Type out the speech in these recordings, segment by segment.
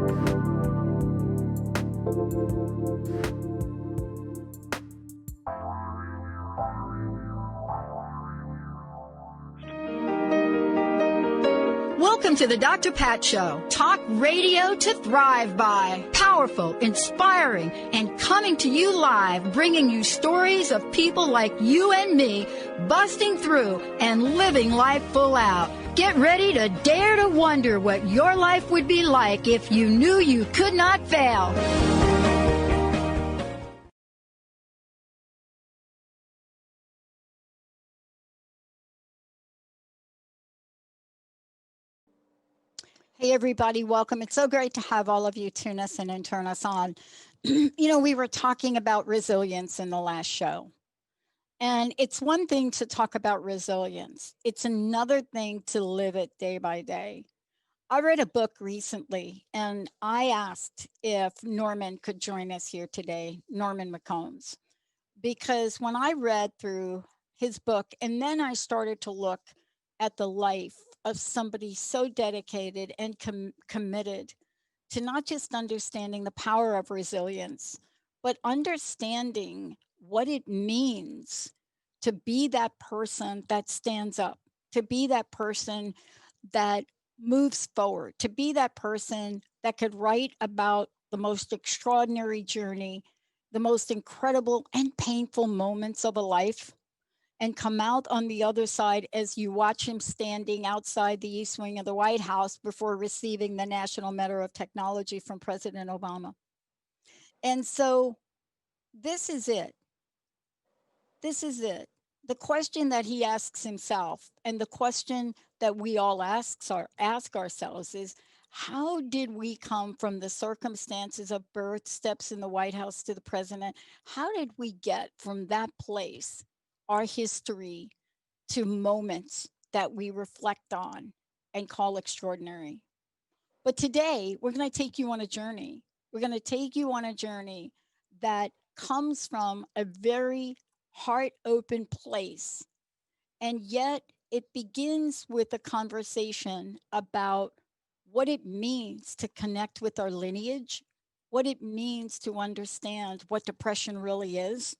Welcome to the Dr. Pat Show. Talk radio to thrive by. Powerful, inspiring, and coming to you live, bringing you stories of people like you and me, busting through and living life full out. Get ready to dare to wonder what your life would be like if you knew you could not fail. Hey, everybody, welcome. It's so great to have all of you tune us in and turn us on. We were talking about resilience in the last show. And it's one thing to talk about resilience. It's another thing to live it day by day. I read a book recently, and I asked if Norman could join us here today, Norman McCombs, because when I read through his book, and then I started to look at the life of somebody so dedicated and committed to not just understanding the power of resilience, but understanding what it means to be that person that stands up, to be that person that moves forward, to be that person that could write about the most extraordinary journey, the most incredible and painful moments of a life, and come out on the other side as you watch him standing outside the East Wing of the White House before receiving the National Medal of Technology from President Obama. And so this is it. This is it. The question that he asks himself, and the question that we all ask ourselves is, how did we come from the circumstances of birth, steps in the White House to the president? How did we get from that place, our history, to moments that we reflect on and call extraordinary? But today, we're going to take you on a journey. We're going to take you on a journey that comes from a very heart open place. And yet it begins with a conversation about what it means to connect with our lineage, what it means to understand what depression really is,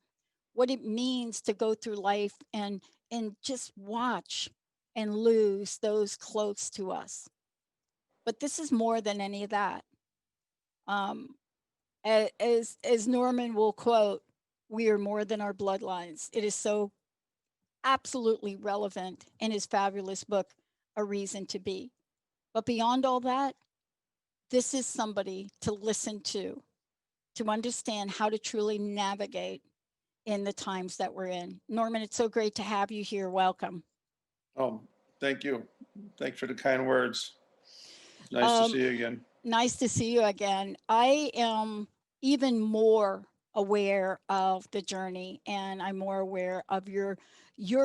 what it means to go through life and just watch and lose those close to us. But this is more than any of that. As Norman will quote, we are more than our bloodlines. It is so absolutely relevant in his fabulous book, A Reason to Be. But beyond all that, this is somebody to listen to understand how to truly navigate in the times that we're in. Norman, it's so great to have you here. Welcome. Oh, thank you. Thanks for the kind words. Nice to see you again. Nice to see you again. I am even more aware of the journey, and I'm more aware of your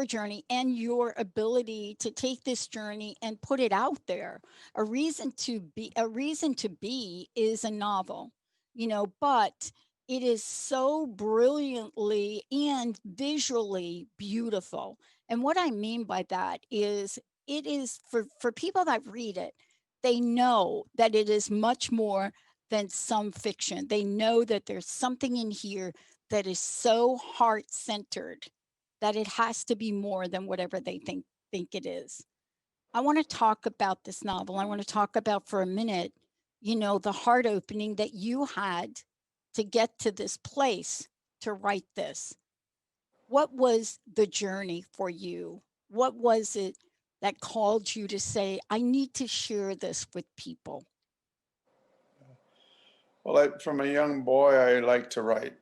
journey and your ability to take this journey and put it out there. A Reason to Be is a novel, but it is so brilliantly and visually beautiful. And what I mean by that is it is for people that read it, they know that it is much more than some fiction. They know that there's something in here that is so heart-centered that it has to be more than whatever they think it is. I want to talk about this novel. I want to talk about for a minute, the heart opening that you had to get to this place to write this. What was the journey for you? What was it that called you to say, I need to share this with people? Well, from a young boy, I liked to write,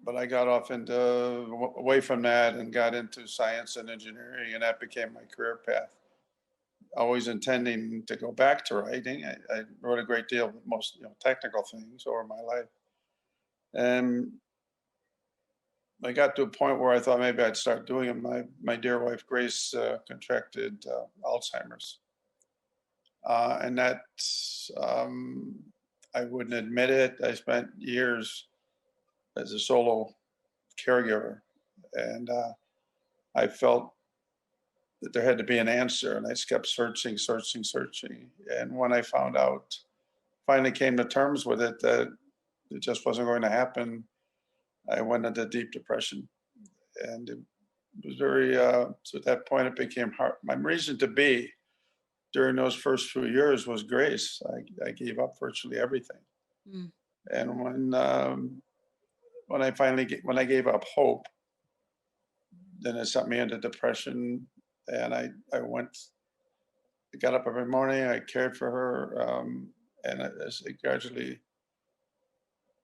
but I got away from that and got into science and engineering, and that became my career path. Always intending to go back to writing. I wrote a great deal of most technical things over my life. And I got to a point where I thought maybe I'd start doing it. My dear wife, Grace, contracted Alzheimer's. And that, I wouldn't admit it. I spent years as a solo caregiver. And I felt that there had to be an answer. And I kept searching. And when I found out finally came to terms with it that it just wasn't going to happen, I went into deep depression. And it was very, so at that point, it became hard. My reason to be during those first few years was grace. I gave up virtually everything. Mm. And when I when I gave up hope, then it sent me into depression. And I got up every morning, I cared for her. And as I gradually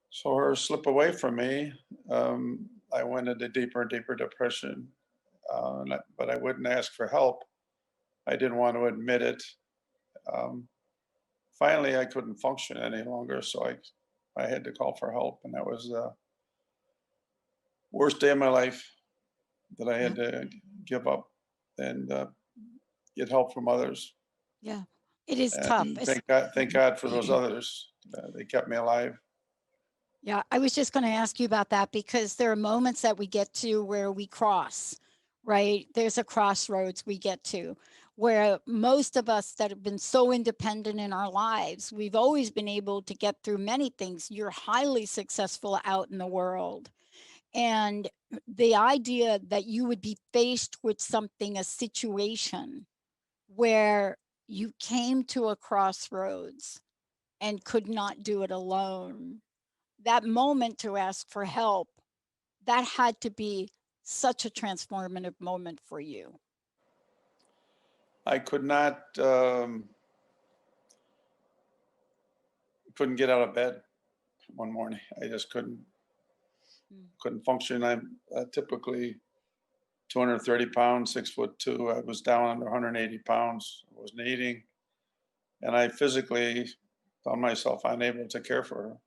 saw her slip away from me, I went into deeper and deeper depression. But I wouldn't ask for help. I didn't want to admit it. Um, Finally, I couldn't function any longer, so I had to call for help, and that was the worst day of my life, that I Yeah. had to give up and get help from others. Yeah. It is tough. And thank God for those others. They kept me alive. Yeah, I was just going to ask you about that because there are moments that we get to where we cross, right? There's a crossroads we get to where most of us that have been so independent in our lives, we've always been able to get through many things. You're highly successful out in the world. And the idea that you would be faced with something, a situation where you came to a crossroads and could not do it alone, that moment to ask for help, that had to be such a transformative moment for you. I couldn't get out of bed one morning. I just Mm. couldn't function. I'm typically 230 pounds, 6'2". I was down under 180 pounds. I wasn't eating, and I physically found myself unable to care for her.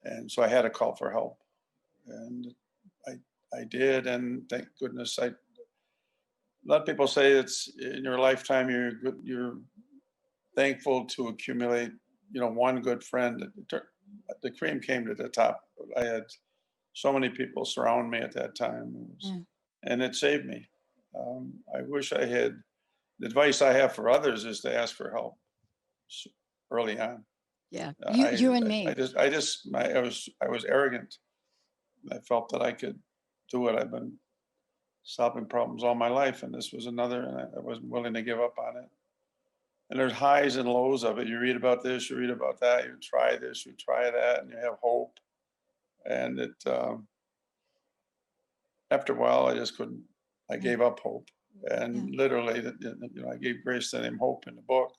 And so I had to call for help, and I I did, and thank goodness. A lot of people say it's in your lifetime you're thankful to accumulate, one good friend. The cream came to the top. I had so many people surround me at that time, Yeah. and it saved me. I wish I had. The advice I have for others is to ask for help early on. Yeah. Uh, You I you and me. I was arrogant. I felt that I could do it. I've been solving problems all my life, and this was another, and I wasn't willing to give up on it. And there's highs and lows of it. You read about this, you read about that, you try this, you try that, and you have hope. And after a while, I just couldn't. I Yeah. gave up hope, Yeah. and literally, I gave Grace the name Hope in the book,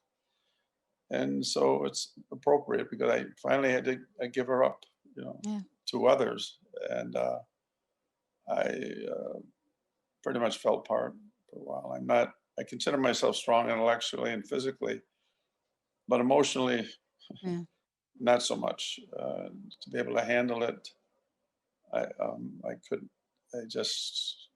and so it's appropriate because I finally had to give her up, Yeah. to others, and I pretty much fell apart for a while. I'm not. I consider myself strong intellectually and physically, but emotionally, Yeah. not so much. To be able to handle it, I couldn't. I just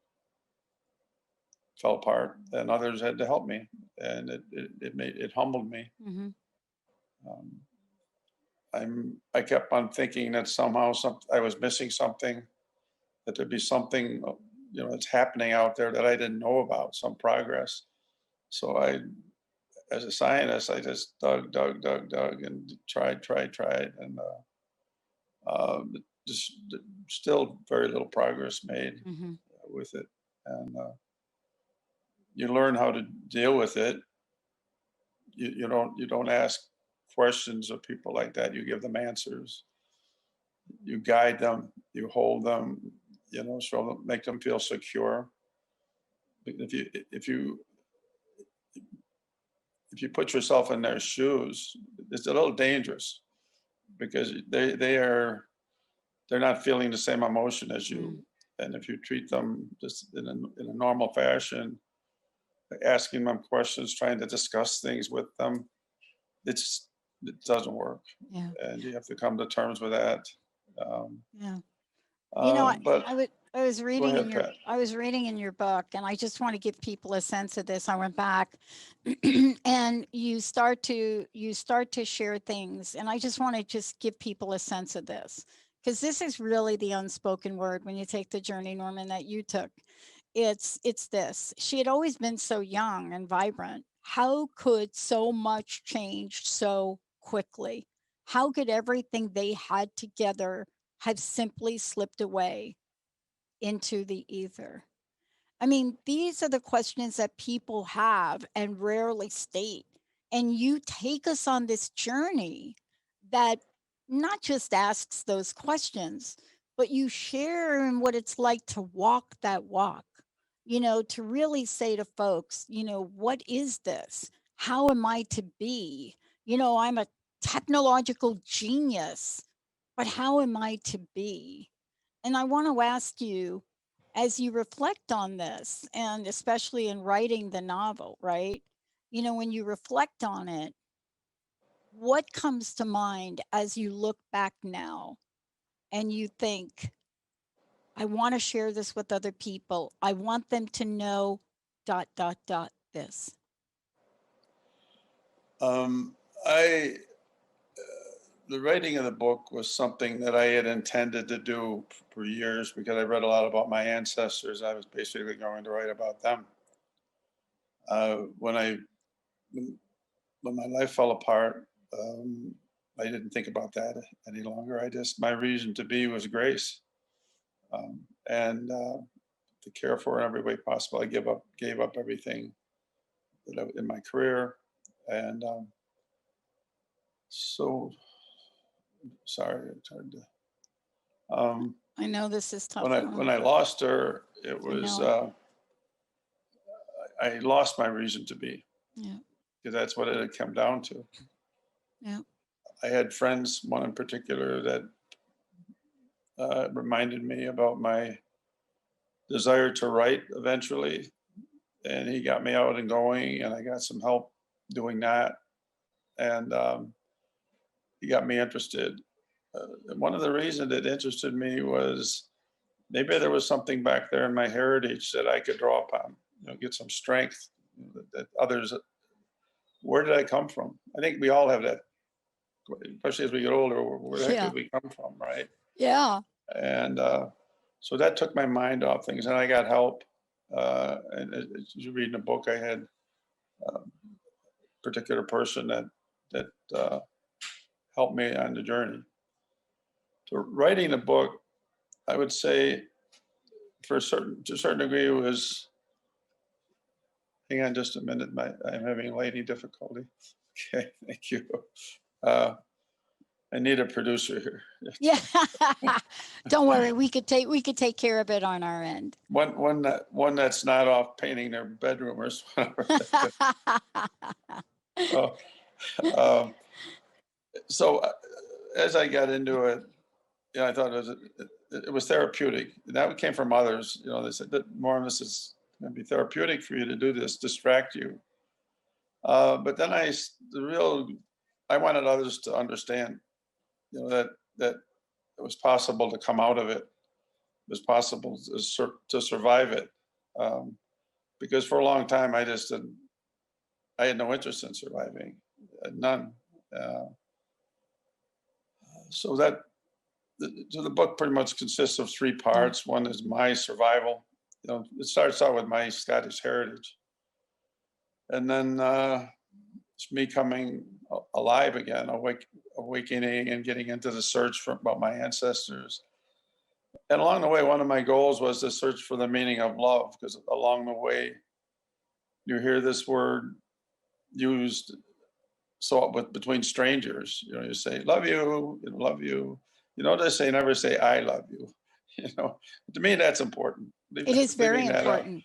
fell apart, and others had to help me, and it humbled me. Mm-hmm. Um, I kept on thinking that somehow I was missing something, that there'd be something, that's happening out there that I didn't know about, some progress. So as a scientist, I just dug, and tried, and just still very little progress made Mm-hmm. with it. And you learn how to deal with it. You don't ask questions of people like that. You give them answers. You guide them. You hold them. Show them, make them feel secure. If you put yourself in their shoes, it's a little dangerous because they're not feeling the same emotion as you. Mm. And if you treat them just in a normal fashion, asking them questions, trying to discuss things with them, it's it doesn't work, Yeah. and you have to come to terms with that. Um, Yeah. You know, but I was go reading in ahead, your Pat. I was reading in your book, and I just want to give people a sense of this. I went back and you start to share things, and I just want to just give people a sense of this because this is really the unspoken word when you take the journey, Norman, that you took. It's this. She had always been so young and vibrant, how could so much change so quickly? How could everything they had together have simply slipped away into the ether? I mean, these are the questions that people have and rarely state. And you take us on this journey that not just asks those questions, but you share in what it's like to walk that walk, to really say to folks, what is this? How am I to be? I'm a technological genius, but how am I to be? And I want to ask you, as you reflect on this, and especially in writing the novel, right? When you reflect on it, what comes to mind as you look back now and you think, I want to share this with other people. I want them to know dot, dot, dot this. I the writing of the book was something that I had intended to do for years because I read a lot about my ancestors. I was basically going to write about them. When I when my life fell apart, I didn't think about that any longer. My reason to be was grace, and to care for her in every way possible. I gave up everything in my career, and so sorry. I tried to. I know this is tough. When I lost her, it I was know. I lost my reason to be Yeah. because that's what it had come down to. Yeah. I had friends, one in particular, that reminded me about my desire to write eventually, and he got me out and going, and I got some help doing that, and he got me interested. And one of the reasons it interested me was maybe there was something back there in my heritage that I could draw upon, get some strength that others. Where did I come from? I think we all have that, especially as we get older. Where the heck Yeah. did we come from, right? Yeah. And so that took my mind off things, and I got help. And as you read in the book, I had a particular person that helped me on the journey. So writing a book, I would say, to a certain degree, was. Hang on just a minute. I'm having lighting difficulty. Okay, thank you. Uh, I need a producer here. Yeah. Don't worry, we could take care of it on our end. One that's not off painting their bedroom or something. Oh, um, so as I got into it, I thought it was therapeutic. And that came from others. They said that more this is going to be therapeutic for you to do this, distract you. But then I wanted others to understand, that it was possible to come out of it. It was possible to survive it. Um, because for a long time I just didn't. I had no interest in surviving, none. Uh, so the book pretty much consists of three parts. One is my survival. It starts out with my Scottish heritage, and then it's me coming alive again, awakening, and getting into the search about my ancestors. And along the way, one of my goals was to search for the meaning of love, because along the way, you hear this word used between strangers. You say love you, love you. They never say I love you. To me that's important. It is very Leaving that out. important.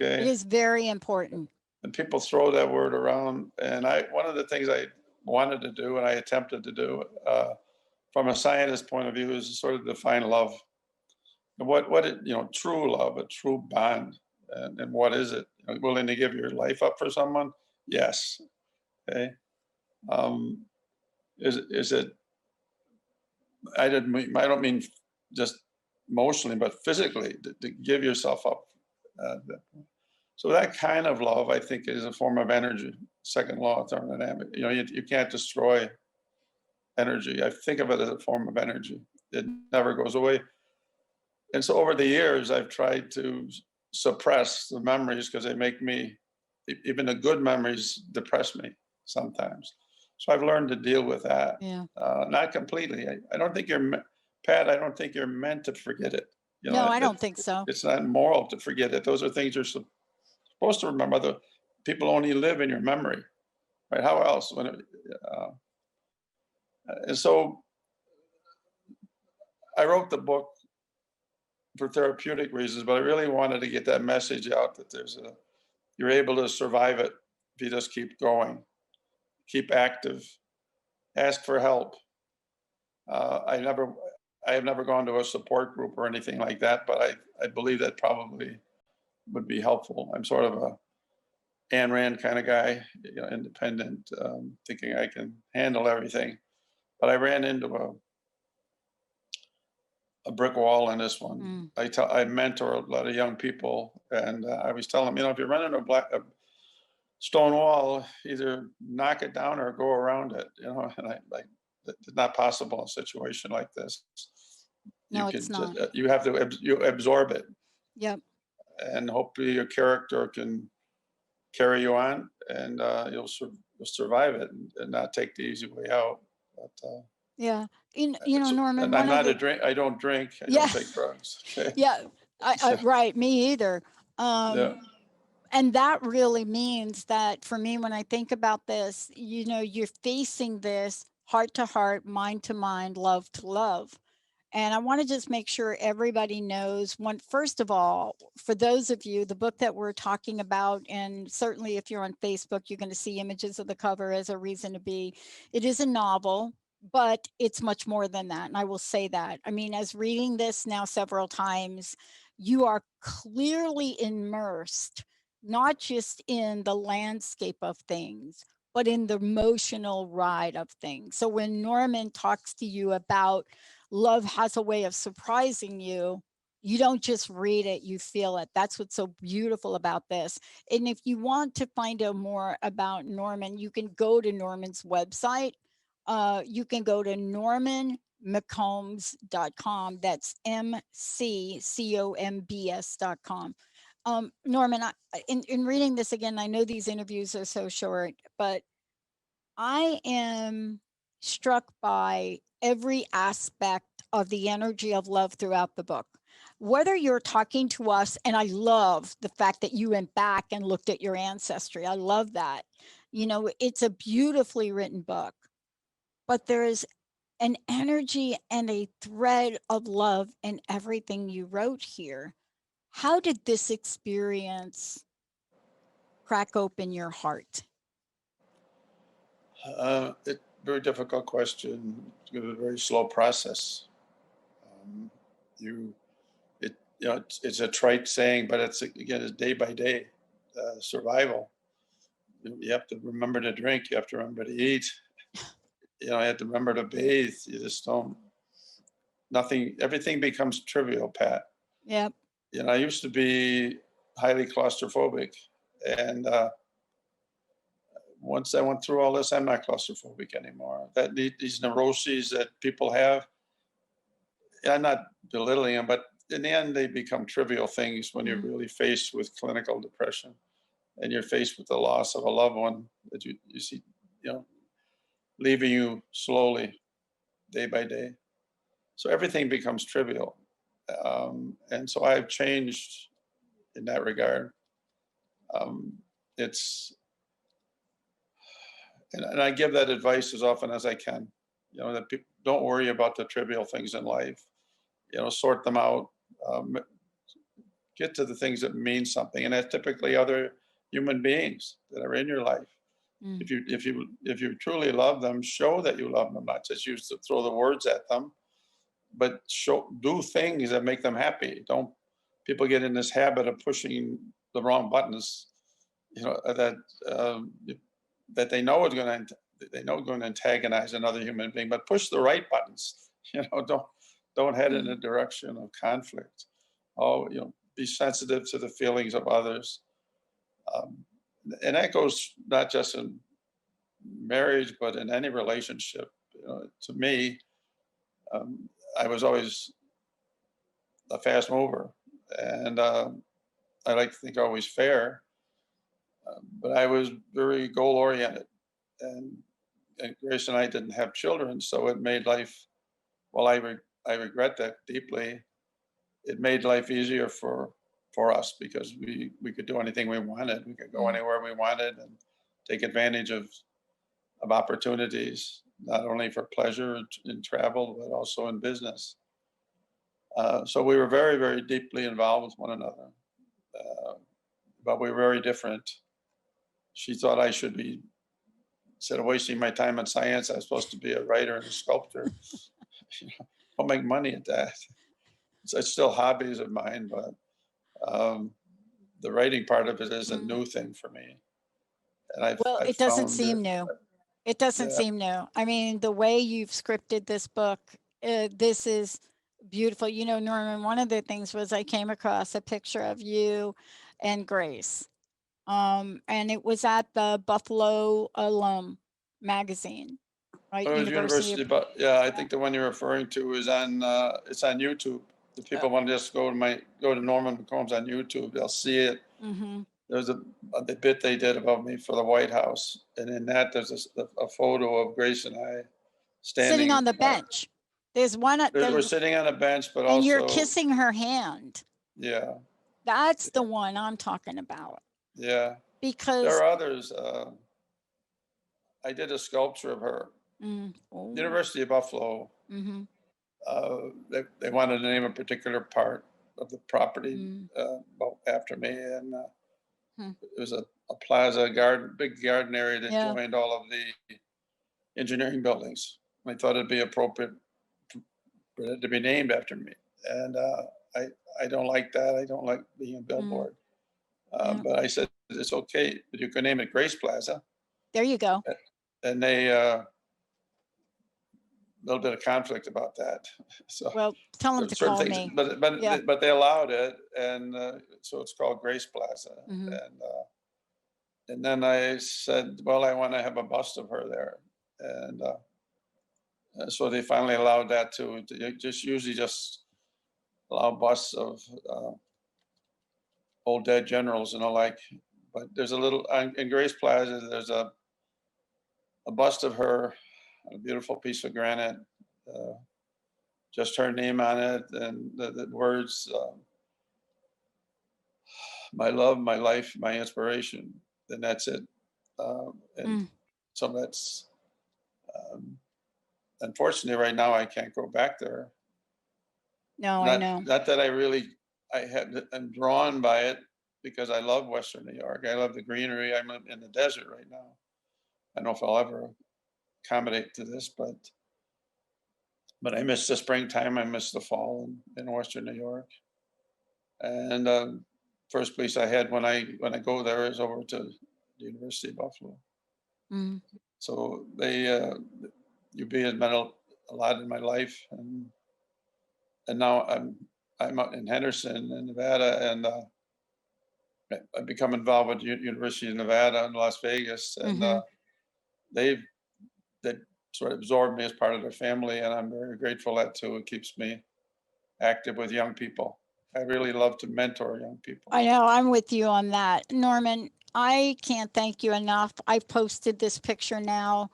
Okay. It is very important. And people throw that word around. And one of the things I wanted to do, and I attempted to do, from a scientist point of view, is sort of define love. And true love, a true bond, and what is it? Willing to give your life up for someone? Yes. Okay. Um, is it? I don't mean just emotionally, but physically to give yourself up. So that kind of love, I think, is a form of energy. Second law of thermodynamics. You can't destroy energy. I think of it as a form of energy. It never goes away. And so over the years, I've tried to suppress the memories because they make me even the good memories depress me sometimes. So I've learned to deal with that. Yeah. Not completely. I don't think Pat, I don't think you're meant to forget it. No, I don't think so. It's not moral to forget it. Those are things you're supposed to remember. The people only live in your memory, right? How else? Uh, and so I wrote the book for therapeutic reasons, but I really wanted to get that message out that you're able to survive it if you just keep going, keep active, ask for help. Uh, I never, I have never gone to a support group or anything like that, but I believe that probably would be helpful. I'm sort of a Ayn Rand kind of guy, independent, thinking I can handle everything. But I ran into a brick wall in this one. Mm. I mentor a lot of young people, and I was telling them, if you run into a stone wall, either knock it down or go around it. And I like it's not possible in a situation like this. No, it's not. You have to you absorb it, Yep. and hopefully your character can carry you on, and you'll survive it and not take the easy way out. But Yeah. Norman, and one I'm of not a the, drink. I don't drink. I yeah, don't take drugs. Okay. yeah, right, me either. Yeah. And that really means that for me, when I think about this, you're facing this heart to heart, mind to mind, love to love. And I want to just make sure everybody knows first of all, for those of you, the book that we're talking about, and certainly if you're on Facebook, you're going to see images of the cover as a reason to be. It is a novel, but it's much more than that. And I will say that. I mean, as reading this now several times, you are clearly immersed, not just in the landscape of things, but in the emotional ride of things. So when Norman talks to you about love has a way of surprising you, you don't just read it, you feel it. That's what's so beautiful about this. And if you want to find out more about Norman, you can go to Norman's website. You can go to normanmccombs.com. That's MCCOMBS.com. Norman, in reading this again, I know these interviews are so short, but I am struck by every aspect of the energy of love throughout the book. Whether you're talking to us, and I love the fact that you went back and looked at your ancestry. I love that. It's a beautifully written book, but there is an energy and a thread of love in everything you wrote here. How did this experience crack open your heart? Very difficult question. It's a very slow process. Um, you, it's a trite saying, but it's day by day survival. You have to remember to drink. You have to remember to eat. You have to remember to bathe. You just don't. Nothing. Everything becomes trivial, Pat. Yep. I used to be highly claustrophobic, and once I went through all this, I'm not claustrophobic anymore. These neuroses that people have, I'm not belittling them, but in the end, they become trivial things when you're really faced with clinical depression, and you're faced with the loss of a loved one that you see, leaving you slowly, day by day. So everything becomes trivial, and so I've changed in that regard. Um, it's and I give that advice as often as I can. That people don't worry about the trivial things in life. Sort them out. Um, get to the things that mean something, and that's typically other human beings that are in your life. Mm. If you truly love them, show that you love them. Not just use to throw the words at them, but do things that make them happy. Don't People get in this habit of pushing the wrong buttons, that they know going to antagonize another human being, but push the right buttons. Don't head in a direction of conflict. Be sensitive to the feelings of others, um, and that goes not just in marriage, but in any relationship. To me, um, I was always a fast mover, and I like to think always fair. But I was very goal oriented, and, Grace and I didn't have children, so it made life. Well, I regret that deeply. It made life easier for us because we could do anything we wanted. We could go anywhere we wanted and take advantage of opportunities, not only for pleasure in travel, but also in business. So we were very, very deeply involved with one another, uh, but we were very different. She thought I should be, instead of wasting my time in science, I was supposed to be a writer and a sculptor. I'll make money at that. It's still hobbies of mine, but um, the writing part of it is a new thing for me. And Well, I've it doesn't found seem that, new. It doesn't yeah, seem new. I mean, the way you've scripted this book, this is beautiful. You know, Norman, one of the things was I came across a picture of you and Grace. And it was at the Buffalo Alum magazine, right? it was University of university, but yeah, I think the one you're referring to is on, it's on YouTube. If people want to just go to Norman McCombs on YouTube, they'll see it. mm-hmm. There's the bit they did about me for the White House, and in that there's a photo of Grace and I Sitting standing. on the bench. There's one at We're the, sitting on a bench, but and you're also, kissing her hand. yeah, That's the one I'm talking about. yeah. There Because, are others. I did a sculpture of her. oh, University of Buffalo. mm-hmm, They wanted to name a particular part of the property mm, after me, and hmm, it was a plaza garden, big garden area that yeah, joined all of the engineering buildings. I thought it'd be appropriate for it to be named after me, and I I don't like that. I don't like being a mm, billboard. yeah. But I said it's okay, but you can name it Grace Plaza, There you go. and they little bit of conflict about that. So Well, tell him to certain call things, me. but Yeah. they allowed it, and so it's called Grace Plaza. Mm-hmm. And then I said, well, I want to have a bust of her there, and so they finally allowed that too. Just usually just allow busts of old dead generals and the like. But there's a little in Grace Plaza. There's a bust of her, a beautiful piece of granite. Uh, just her name on it, and the words, my love, my life, my inspiration. And that's it. And Mm. so that's, um, unfortunately, right now I can't go back there. No, I know. Not that I really, I'm drawn by it because I love Western New York. I love the greenery. I'm in the desert right now. I don't know if I'll ever accommodate to this, but I miss the springtime. I miss the fall in Western New York. And first place I had when I go there is over to the University of Buffalo. Mm. So UB has meant a lot in my life, and now I'm out in Henderson, in Nevada, and I've become involved with University of Nevada in Las Vegas, and Mm-hmm. they've they sort of absorbed me as part of their family, and I'm very grateful that too. It keeps me active with young people. I really love to mentor young people. I know, I'm with you on that. Norman, I can't thank you enough. I've posted this picture now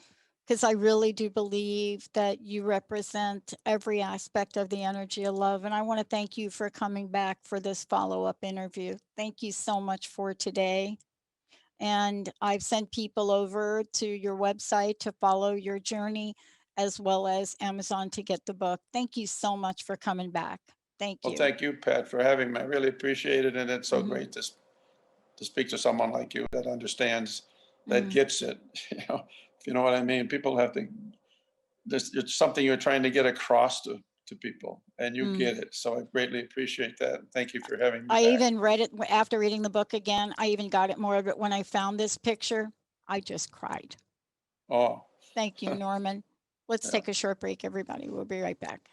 because I really do believe that you represent every aspect of the energy of love. And I want to thank you for coming back for this follow-up interview. Thank you so much for today. And I've sent people over to your website to follow your journey, as well as Amazon to get the book. Thank you so much for coming back. Thank Well, you. thank you, Pat, for having me. I really appreciate it, and it's so Mhm. great to speak to someone like you that understands, that Mm. gets it. If you know what I mean. People have to. It's something you're trying to get across to people, and you Mm. get it. So I greatly appreciate that. Thank you for having me I back. even read it after reading the book again. I even got it more of it when I found this picture. I just cried. Oh, Thank you, Norman. Let's yeah. take a short break, everybody. We'll be right back.